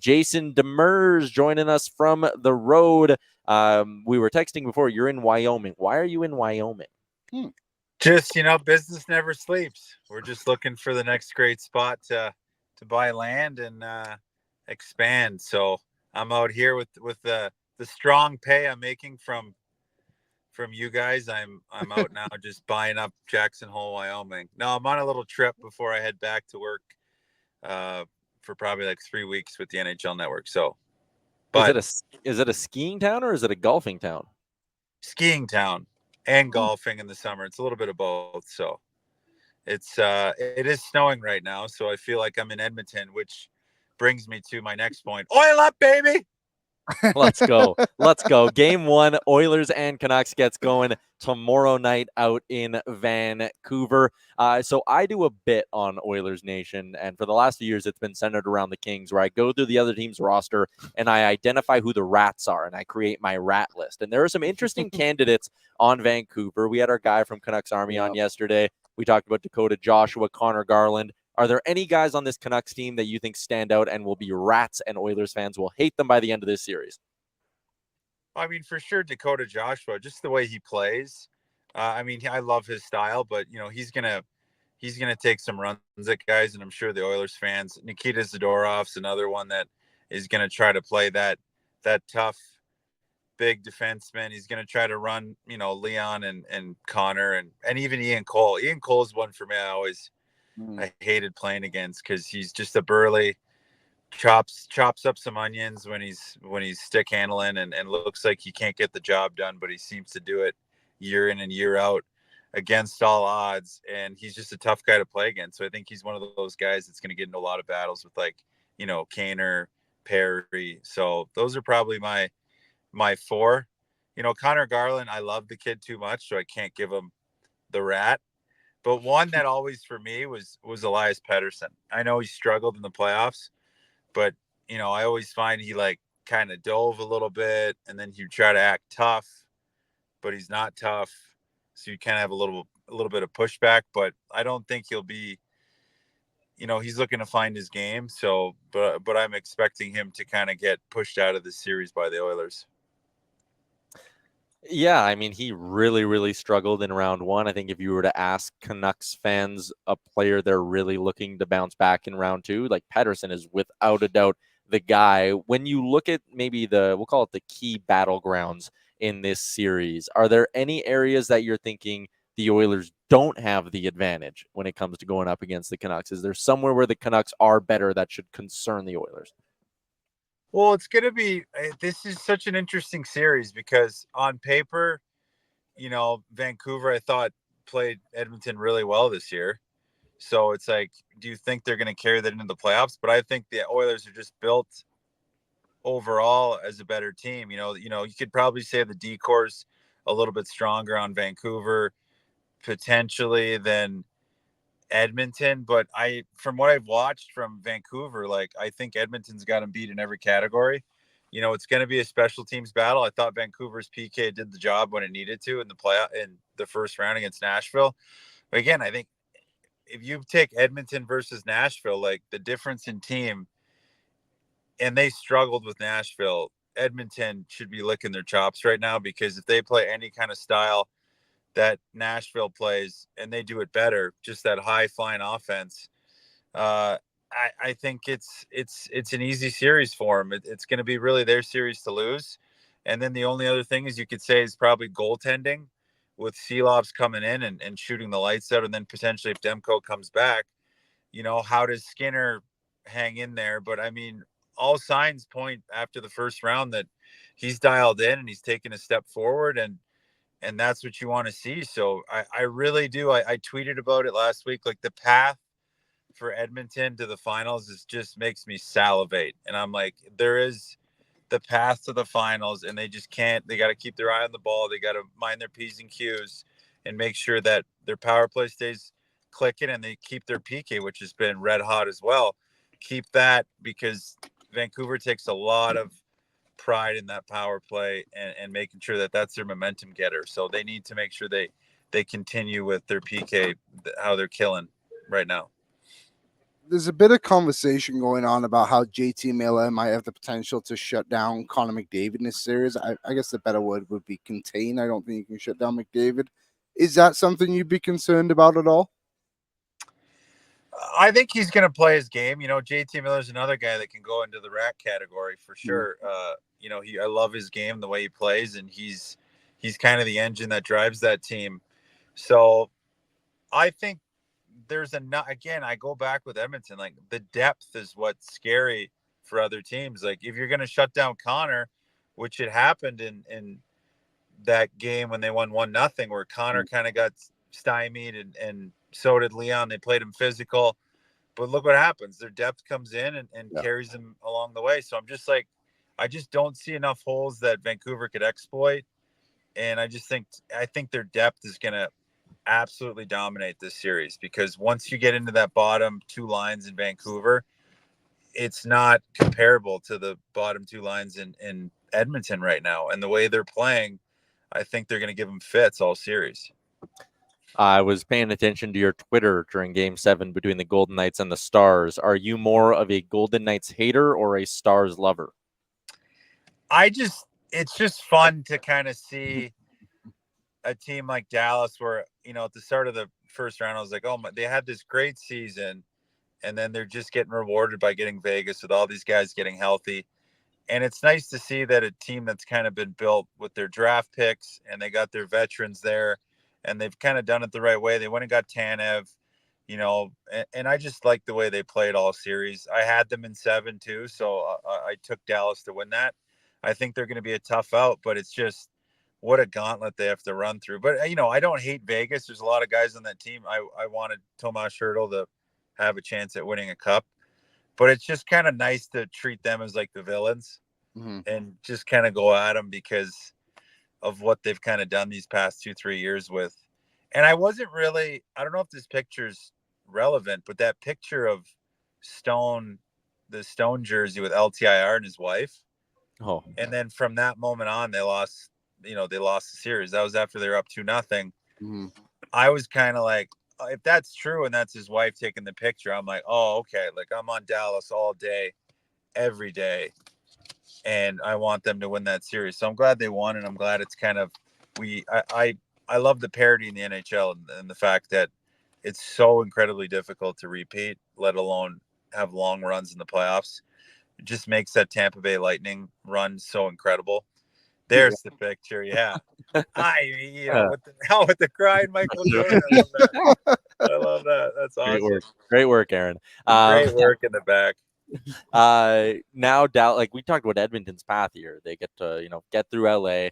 Jason Demers joining us from the road. We were texting before. You're in Wyoming. Why are you in Wyoming? Just, business never sleeps. We're just looking for the next great spot to buy land and expand. So I'm out here with the strong pay I'm making from you guys. I'm out now just buying up Jackson Hole, Wyoming. No, I'm on a little trip before I head back to work for probably like 3 weeks with the NHL Network. So, but is it a skiing town or is it a golfing town? Skiing town and golfing in the summer. It's a little bit of both. So it is snowing right now. So I feel like I'm in Edmonton, which brings me to my next point. Oil up, baby. Let's go. Let's go. Game 1, Oilers and Canucks gets going tomorrow night out in Vancouver. So I do a bit on Oilers Nation, and for the last few years, it's been centered around the Kings, where I go through the other team's roster and I identify who the rats are, and I create my rat list. And there are some interesting candidates on Vancouver. We had our guy from Canucks Army on yesterday. We talked about Dakota Joshua, Connor Garland. Are there any guys on this Canucks team that you think stand out and will be rats, and Oilers fans will hate them by the end of this series? I mean, for sure, Dakota Joshua, just the way he plays. I love his style, but he's gonna take some runs at guys, and I'm sure the Oilers fans. Nikita Zadorov's another one that is gonna try to play that tough, big defenseman. He's gonna try to run, Leon and Connor and even Ian Cole. Ian Cole's one for me. I hated playing against because he's just a burly, chops up some onions when he's stick handling and looks like he can't get the job done, but he seems to do it year in and year out against all odds. And he's just a tough guy to play against. So I think he's one of those guys that's going to get into a lot of battles with Kaner, Perry. So those are probably my 4. Connor Garland, I love the kid too much, so I can't give him the rat. But one that always for me was Elias Pettersson. I know he struggled in the playoffs, but I always find he kind of dove a little bit, and then he try to act tough, but he's not tough. So you kind of have a little bit of pushback. But I don't think he'll be. He's looking to find his game. So, but I'm expecting him to kind of get pushed out of the series by the Oilers. Yeah, I mean, he really, really struggled in round 1. I think if you were to ask Canucks fans a player they're really looking to bounce back in round 2, like Pettersson is without a doubt the guy. When you look at maybe we'll call it the key battlegrounds in this series, are there any areas that you're thinking the Oilers don't have the advantage when it comes to going up against the Canucks? Is there somewhere where the Canucks are better that should concern the Oilers? Well, it's going to be this is such an interesting series because on paper, Vancouver, I thought, played Edmonton really well this year. So it's like, do you think they're going to carry that into the playoffs? But I think the Oilers are just built overall as a better team. You could probably say the D-core's a little bit stronger on Vancouver potentially than Edmonton, but from what I've watched from Vancouver, I think Edmonton's got them beat in every category. It's going to be a special teams battle. I thought Vancouver's PK did the job when it needed to in the first round against Nashville. But again, I think if you take Edmonton versus Nashville, the difference in team, and they struggled with Nashville, Edmonton should be licking their chops right now, because if they play any kind of style that Nashville plays and they do it better, just that high flying offense, I think it's an easy series for them. It's going to be really their series to lose. And then the only other thing is you could say is probably goaltending, with Seelovs coming in and shooting the lights out. And then potentially if Demko comes back, how does Skinner hang in there? But I mean, all signs point after the first round that he's dialed in and he's taken a step forward, and that's what you want to see. So I really do. I tweeted about it last week. The path for Edmonton to the finals just makes me salivate. And I'm like, there is the path to the finals, and they just can't. They got to keep their eye on the ball. They got to mind their P's and Q's and make sure that their power play stays clicking, and they keep their PK, which has been red hot as well. Keep that, because Vancouver takes a lot of pride in that power play and making sure that that's their momentum getter. So they need to make sure they continue with their PK, how they're killing right now. there's a bit of conversation going on about how JT Miller might have the potential to shut down Connor McDavid in this series. I guess the better word would be contain. I don't think you can shut down McDavid. Is that something you'd be concerned about at all? I think he's going to play his game. JT Miller's another guy that can go into the rat category for sure. I love his game, the way he plays, and he's kind of the engine that drives that team. So I think again, I go back with Edmonton, like the depth is what's scary for other teams. Like if you're going to shut down Connor, which had happened in that game when they won 1-0, where Connor kind of got stymied and so did Leon. They played him physical, but look what happens. Their depth comes in and carries them along the way. So I'm just like, I just don't see enough holes that Vancouver could exploit. And I think their depth is going to absolutely dominate this series, because once you get into that bottom two lines in Vancouver, it's not comparable to the bottom two lines in Edmonton right now. And the way they're playing, I think they're going to give them fits all series. I was paying attention to your Twitter during Game 7 between the Golden Knights and the Stars. Are you more of a Golden Knights hater or a Stars lover? It's just fun to kind of see a team like Dallas where, at the start of the first round, I was like, oh my, they had this great season, and then they're just getting rewarded by getting Vegas with all these guys getting healthy. And it's nice to see that a team that's kind of been built with their draft picks, and they got their veterans there, and they've kind of done it the right way. They went and got Tanev, and I just like the way they played all series. I had them in 7 too, so I took Dallas to win that. I think they're going to be a tough out, but it's just what a gauntlet they have to run through. But, I don't hate Vegas. There's a lot of guys on that team. I wanted Tomas Hertl to have a chance at winning a cup. But it's just kind of nice to treat them as like the villains and just kind of go at them because of what they've kind of done these past 2-3 years with. And I don't know if this picture's relevant, but that picture of the Stone jersey with LTIR and his wife. Oh, and then from that moment on, they lost the series. That was after they were up 2-0. I was kind of like, if that's true and that's his wife taking the picture, I'm like, oh, okay. Like I'm on Dallas all day, every day. And I want them to win that series. So I'm glad they won. And I'm glad it's kind of, I love the parity in the NHL and the fact that it's so incredibly difficult to repeat, let alone have long runs in the playoffs. It just makes that Tampa Bay Lightning run so incredible. There's the picture. Yeah. With the crying Michael Jordan. I love that. I love that. That's awesome. Great work, Aaron. Great work in the back. Now, like we talked about Edmonton's path here. They get to, get through LA.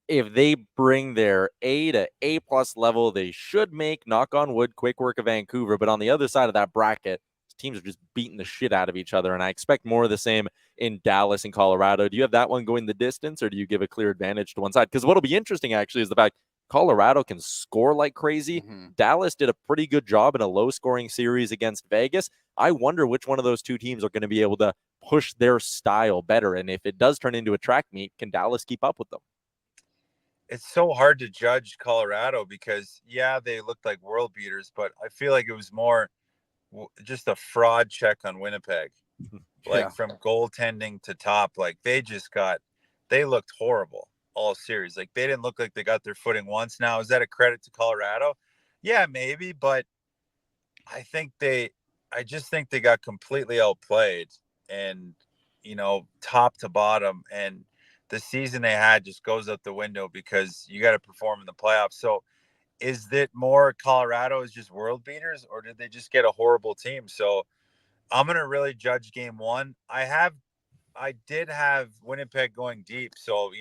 If they bring their A to A+ level, they should make, knock on wood, quick work of Vancouver. But on the other side of that bracket, teams are just beating the shit out of each other. And I expect more of the same in Dallas and Colorado. Do you have that one going the distance, or do you give a clear advantage to one side? Because what'll be interesting actually is the fact Colorado can score like crazy. Dallas did a pretty good job in a low-scoring series against Vegas. I wonder which one of those two teams are going to be able to push their style better. And if it does turn into a track meet, can Dallas keep up with them? It's so hard to judge Colorado because, they looked like world beaters, but I feel like it was more just a fraud check on Winnipeg. Like from goaltending to top, like they looked horrible all series. Like they didn't look like they got their footing once. Now, is that a credit to Colorado? Yeah, maybe, but I just think they got completely outplayed and, top to bottom. And the season they had just goes out the window because you got to perform in the playoffs. So is it more Colorado is just world beaters, or did they just get a horrible team? So I'm going to really judge game 1. I did have Winnipeg going deep. So,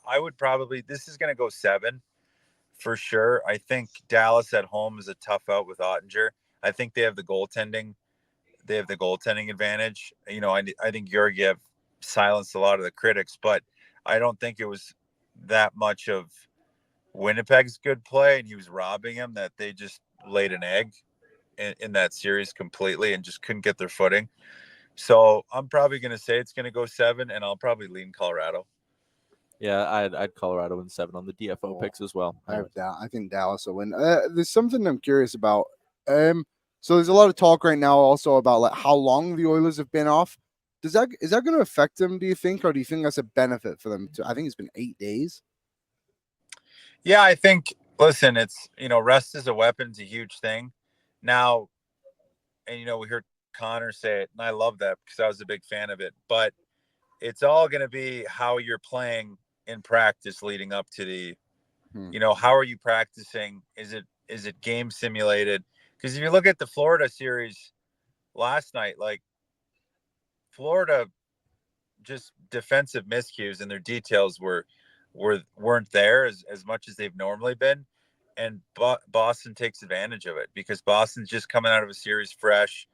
I would probably, this is going to go 7 for sure. I think Dallas at home is a tough out with Ottinger. I think they have the goaltending. They have the goaltending advantage. I think Georgiev silenced a lot of the critics, but I don't think it was that much of Winnipeg's good play, and he was robbing him, that they just laid an egg in that series completely and just couldn't get their footing. So I'm probably going to say it's going to go 7, and I'll probably lean Colorado. Yeah, I'd Colorado in 7 on the DFO picks as well. I think Dallas will win. There's something I'm curious about. So there's a lot of talk right now also about like how long the Oilers have been off. Is that going to affect them, do you think, or do you think that's a benefit for them? I think it's been 8 days. Yeah, I think, listen, it's, rest is a weapon. It's a huge thing. Now, and, we heard Connor say it, and I love that because I was a big fan of it. But it's all going to be how you're playing in practice leading up to the, how are you practicing? Is it game simulated? Because if you look at the Florida series last night, like Florida, just defensive miscues and their details weren't there as much as they've normally been, and Boston takes advantage of it because Boston's just coming out of a series fresh.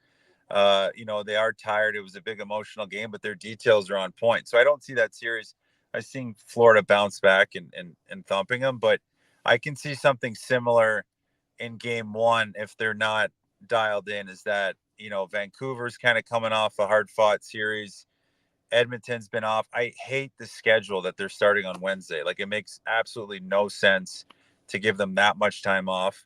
They are tired. It was a big emotional game, but their details are on point. So I don't see that series. I've seen Florida bounce back and thumping them, but I can see something similar in game one if they're not dialed in. Is that, Vancouver's kind of coming off a hard fought series. Edmonton's been off. I hate the schedule that they're starting on Wednesday. Like, it makes absolutely no sense to give them that much time off,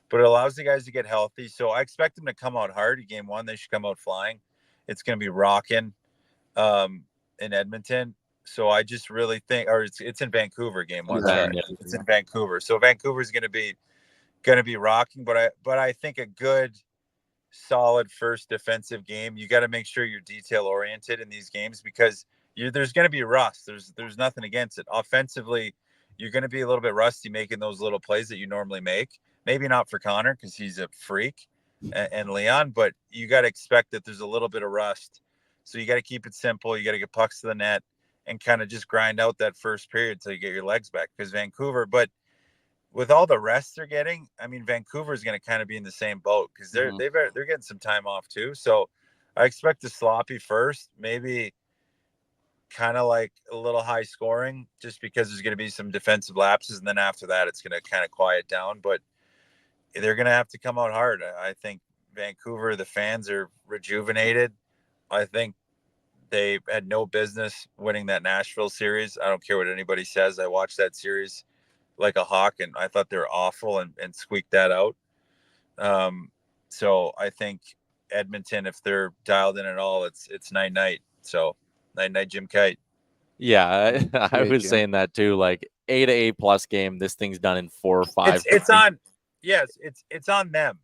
but it allows the guys to get healthy. So I expect them to come out hard in game one. They should come out flying. It's going to be rocking in Edmonton. So I just really think, or it's in Vancouver game one. Sorry, it's in Vancouver. So Vancouver's going to be rocking. But I think a good, solid first defensive game. You got to make sure you're detail oriented in these games because there's going to be rust. There's nothing against it. Offensively, you're going to be a little bit rusty making those little plays that you normally make. Maybe not for Connor because he's a freak and Leon, but you got to expect that there's a little bit of rust. So you got to keep it simple. You got to get pucks to the net and kind of just grind out that first period until you get your legs back because Vancouver, but with all the rest they're getting, I mean, Vancouver is going to kind of be in the same boat because they're getting some time off too. So I expect a sloppy first, maybe kind of like a little high scoring, just because there's going to be some defensive lapses, and then after that, it's going to kind of quiet down. But they're going to have to come out hard. I think Vancouver, the fans are rejuvenated. I think they had no business winning that Nashville series. I don't care what anybody says. I watched that series like a hawk, and I thought they were awful and squeaked that out. So I think Edmonton, if they're dialed in at all, it's night. So night, Jim Kite. Yeah, I was saying that too. Like A++ game, this thing's done in 4 or 5. It's on. Yes, it's on them.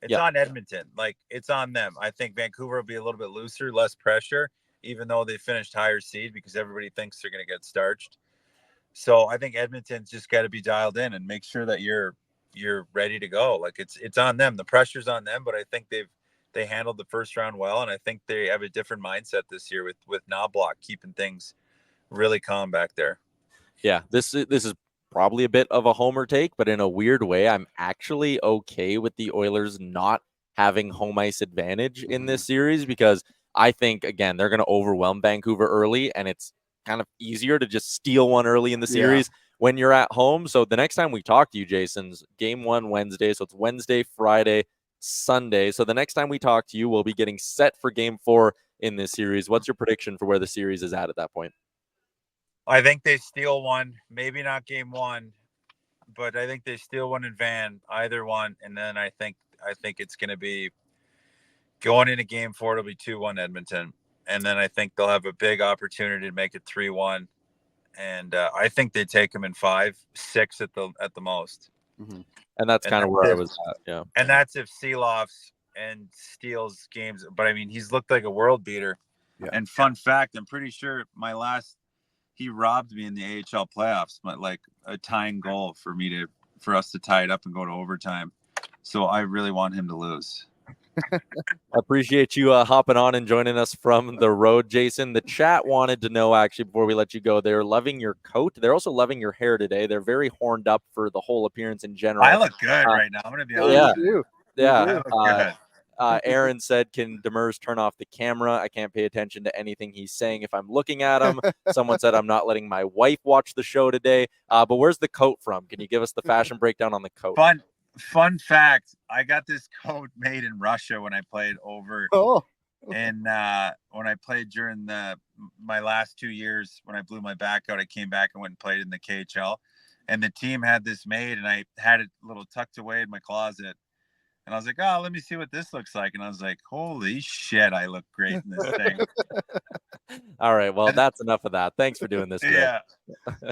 It's on Edmonton. Like, it's on them. I think Vancouver will be a little bit looser, less pressure, even though they finished higher seed because everybody thinks they're going to get starched. So I think Edmonton's just got to be dialed in and make sure that you're ready to go. Like, it's on them. The pressure's on them, but I think they handled the first round well, and I think they have a different mindset this year with Knobloch keeping things really calm back there. Yeah, this is probably a bit of a homer take, but in a weird way, I'm actually okay with the Oilers not having home ice advantage in this series because I think, again, they're going to overwhelm Vancouver early, and it's kind of easier to just steal one early in the series when you're at home. So the next time we talk to you, Jason's game 1 Wednesday. So it's Wednesday, Friday, Sunday. So the next time we talk to you, we'll be getting set for game 4 in this series. What's your prediction for where the series is at that point? I think they steal one, maybe not game 1, but I think they steal one in Van, either one. And then I think it's going to be going into game 4. It'll be 2-1 Edmonton. And then I think they'll have a big opportunity to make it 3-1. And I think they take them in 5-6 at the most. And that's kind of where I was at. Yeah. And that's if Seeloff's and steals games. But I mean, he's looked like a world beater. Yeah. And fun fact, I'm pretty sure he robbed me in the AHL playoffs, but like a tying goal for us to tie it up and go to overtime. So I really want him to lose. I appreciate you hopping on and joining us from the road, Jason. The chat wanted to know, actually, before we let you go, they're loving your coat. They're also loving your hair today. They're very horned up for the whole appearance in general. I look good right now. I'm going to be honest. Yeah. Aaron said, can Demers turn off the camera? I can't pay attention to anything he's saying if I'm looking at him. Someone said, I'm not letting my wife watch the show today. But where's the coat from? Can you give us the fashion breakdown on the coat? Fun fact, I got this coat made in Russia when I played over. And when I played during my last 2 years, when I blew my back out, I came back and went and played in the KHL. And the team had this made, and I had it a little tucked away in my closet. And I was like, oh, let me see what this looks like. And I was like, holy shit, I look great in this thing. All right. Well, that's enough of that. Thanks for doing this, Greg. Yeah.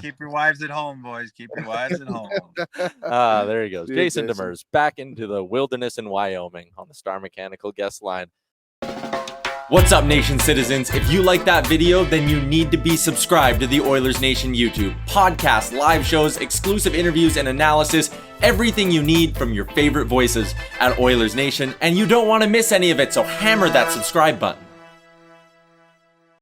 Keep your wives at home, boys. Keep your wives at home. There he goes. Dude, Jason Jason. Demers back into the wilderness in Wyoming on the Star Mechanical guest line. What's up, Nation citizens? If you like that video, then you need to be subscribed to the Oilers Nation YouTube. Podcasts, live shows, exclusive interviews, and analysis. Everything you need from your favorite voices at Oilers Nation. And you don't want to miss any of it, so hammer that subscribe button.